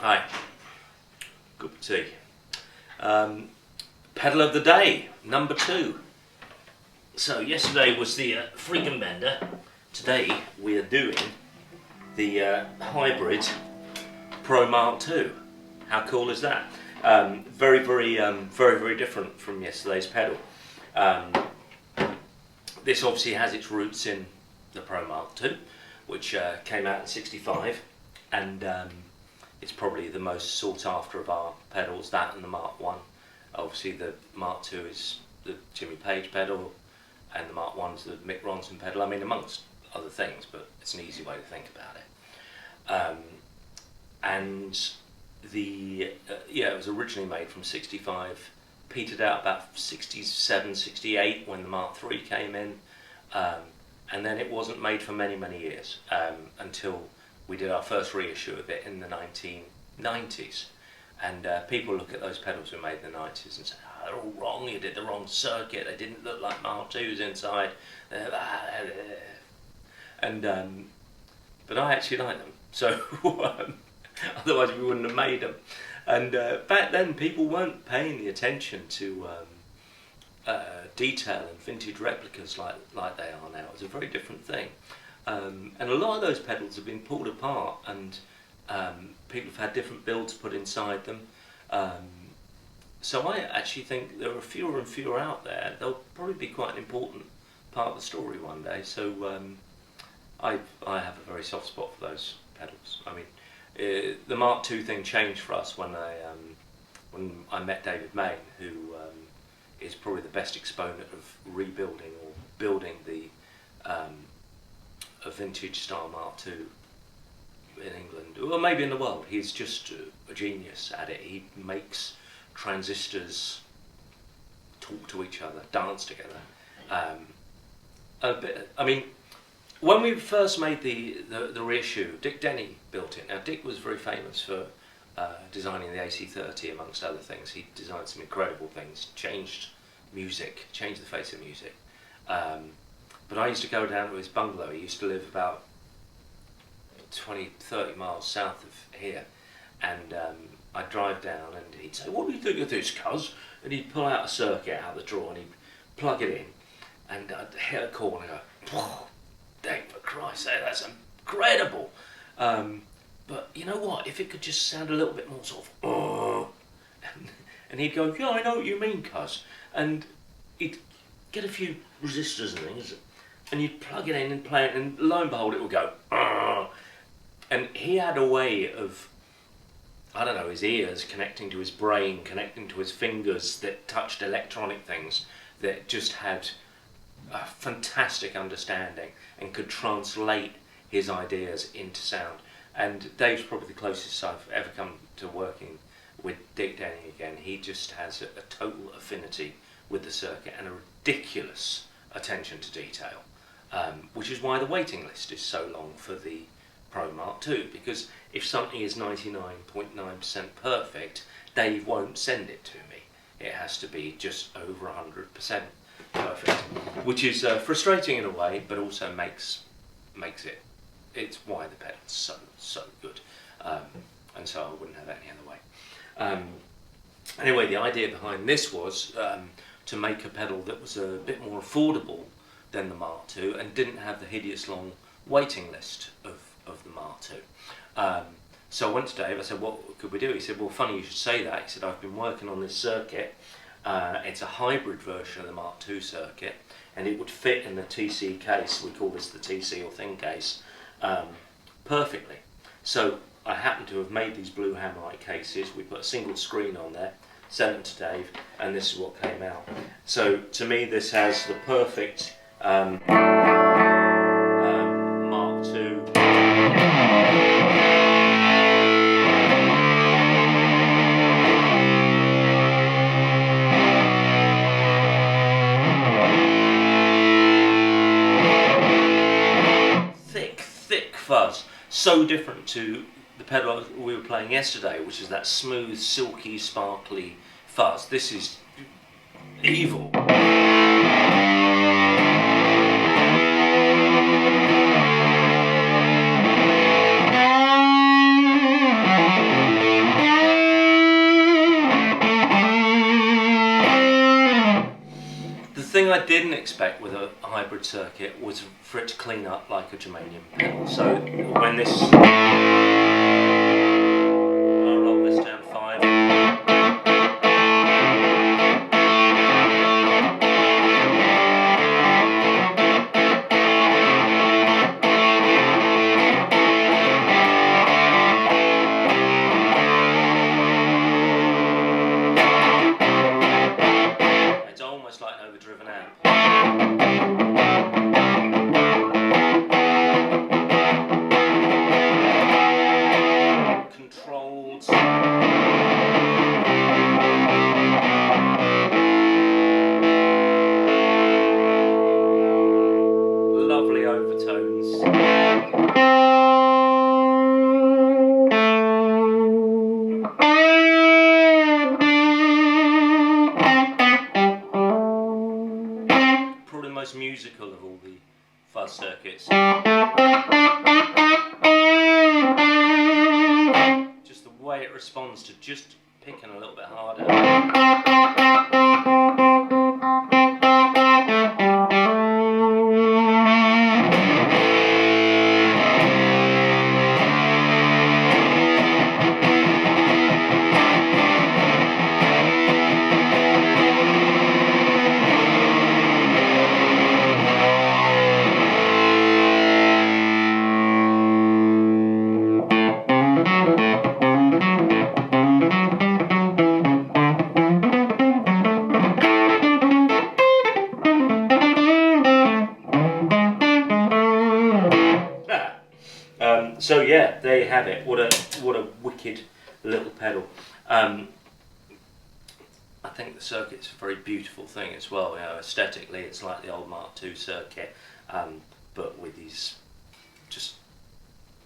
Hi, good tea. Pedal of the day, number 2. So yesterday was the freaking bender. Today we are doing the hybrid Pro Mark II. How cool is that? Very different from yesterday's pedal. This obviously has its roots in the Pro Mark II, which came out in '65, and it's probably the most sought after of our pedals, that and the Mark I. Obviously the Mark II is the Jimmy Page pedal, and the Mark I is the Mick Ronson pedal, I mean amongst other things, but it's an easy way to think about it. And the it was originally made from '65, petered out about '67, '68 when the Mark III came in, and then it wasn't made for many years until we did our first reissue of it in the 1990s. And people look at those pedals we made in the 90s and say, oh, they're all wrong, you did the wrong circuit, they didn't look like Mark II's inside. And but I actually like them, so otherwise we wouldn't have made them. And back then people weren't paying the attention to detail and vintage replicas like they are now. It's a very different thing. And a lot of those pedals have been pulled apart, and people have had different builds put inside them. So I actually think there are fewer and fewer out there. They'll probably be quite an important part of the story one day. So I have a very soft spot for those pedals. I mean, the Mark II thing changed for us when I met David Main, who is probably the best exponent of rebuilding or building a vintage style Mark II in England, or maybe in the world. He's just a genius at it. He makes transistors talk to each other, dance together. I mean, when we first made the reissue, Dick Denny built it. Now Dick was very famous for designing the AC30 amongst other things. He designed some incredible things, changed music, changed the face of music. But I used to go down to his bungalow. He used to live about 20-30 miles south of here, and I'd drive down and he'd say, what do you think of this, cuz? And he'd pull out a circuit out of the drawer and he'd plug it in, and I'd hit a chord and go, oh, dang, for Christ's sake, that's incredible. But you know what, if it could just sound a little bit more sort of, oh, and he'd go, yeah, I know what you mean, cuz. And he'd get a few resistors and things, and you'd plug it in and play it, and lo and behold, it would go, oh. And he had a way of, I don't know, his ears connecting to his brain, connecting to his fingers that touched electronic things, that just had a fantastic understanding and could translate his ideas into sound. And Dave's probably the closest I've ever come to working with Dick Denny again. He just has a total affinity with the circuit and a ridiculous attention to detail, which is why the waiting list is so long for the Pro Mark II, because if something is 99.9% perfect, Dave won't send it to me. It has to be just over 100% perfect, which is frustrating in a way, but also makes it's why the pedal's so good, and so I wouldn't have it any other way. Anyway, the idea behind this was to make a pedal that was a bit more affordable than the Mark II and didn't have the hideous long waiting list of the Mark II. So I went to Dave, I said, what could we do? He said, well, funny you should say that. He said, I've been working on this circuit. It's a hybrid version of the Mark II circuit, and it would fit in the TC case, we call this the TC or thin case, perfectly. So I happen to have made these blue Hammerite cases. We put a single screen on there, sent them to Dave, and this is what came out. So to me this has the perfect Mark II thick fuzz, so different to the pedal we were playing yesterday, which is that smooth, silky, sparkly fuzz. This is evil. I didn't expect with a hybrid circuit was for it to clean up like a germanium pedal. So when this, I'll roll this down 5. It's almost like an overdriven amp. Controlled. Lovely overtones. Probably the most musical of all the fuzz circuits. Just the way it responds to just picking a little bit harder. So yeah, there you have it. What a wicked little pedal. I think the circuit's a very beautiful thing as well. You know, aesthetically, it's like the old Mark II circuit, but with these just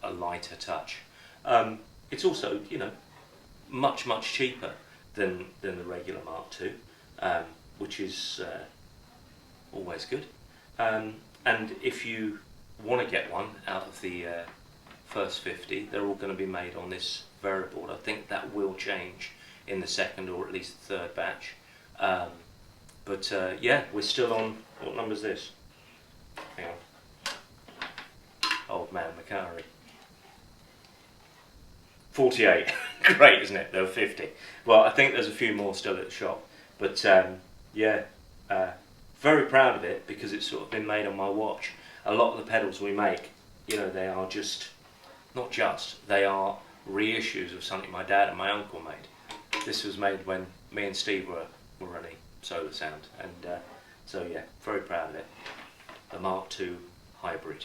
a lighter touch. It's also, you know, much cheaper than the regular Mark II, which is always good. And if you want to get one out of the first 50, they're all going to be made on this variable. I think that will change in the second or at least the third batch. But yeah, we're still on, what number is this? Hang on. Old man MkII. 48. Great, isn't it? There were 50. Well, I think there's a few more still at the shop. But yeah, very proud of it because it's sort of been made on my watch. A lot of the pedals we make, you know, they are just, not just, they are reissues of something my dad and my uncle made. This was made when me and Steve were running SolaSound, and so yeah, very proud of it. The Mark II Hybrid.